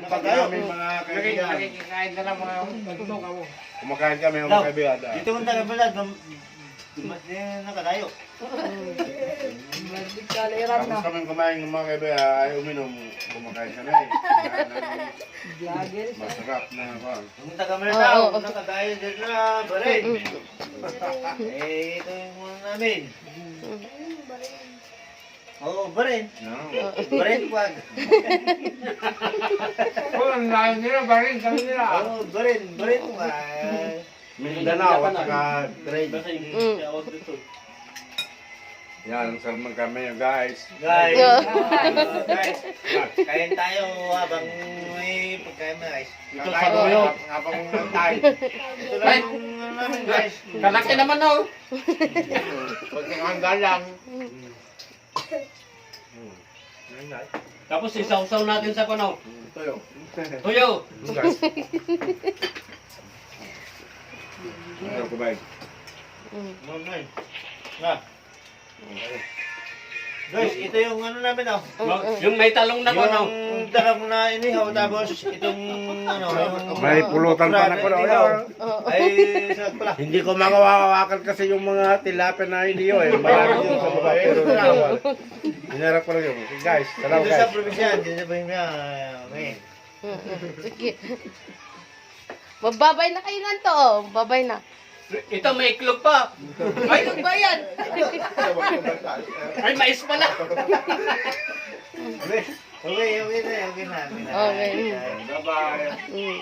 pag namin mga kaibigan. Nakikikain na lang mga ganito ka mo. Kumakain kami mga kaibigan. Dito kung taga pala, nakalayo. Tapos kami kumain ng mga kaibigan, ay uminom, kumakain kami. Masarap na ako. Kung taga Manila, nakadayo din na barin. Ito yung muna namin. Oo, barin. Barin wag. Oh, ang layo nila, barin kami nila. Oo, barin wag. Mindanao at saka trade. Yan, ang sarman kami guys. Guys, kain tayo habang may pagkain na guys. Ito sa dulo. Habang tayo. Ito lang yung namin guys. Kalaki naman oh. Pagkakanda lang. Tapos isaw-saw natin sa kuno. Tuyo. Tuyo! Guys. Ano ko ba? Mamay. Na. Guys, ito yung ano namin oh. Yung may talong na kuno. Yung talong na inihaw tapos itong ano. yung- May pulutan pa na ko na. inihaw. Ay, sarap pala. Hindi ko makawawakan kasi yung mga tilapia na iniyo eh. Marami yun sa baba. Pero hinarap ko lang yun. Guys, salamat Dito sa guys. probinsya, dito sa probinsya. Okay. Sige. Magbabay na kayo lang to, oh. Babay na. Ito may iklog pa. Ay, ano ba yan? Ay, mais pala. Okay na. Okay. Bye-bye. Mm.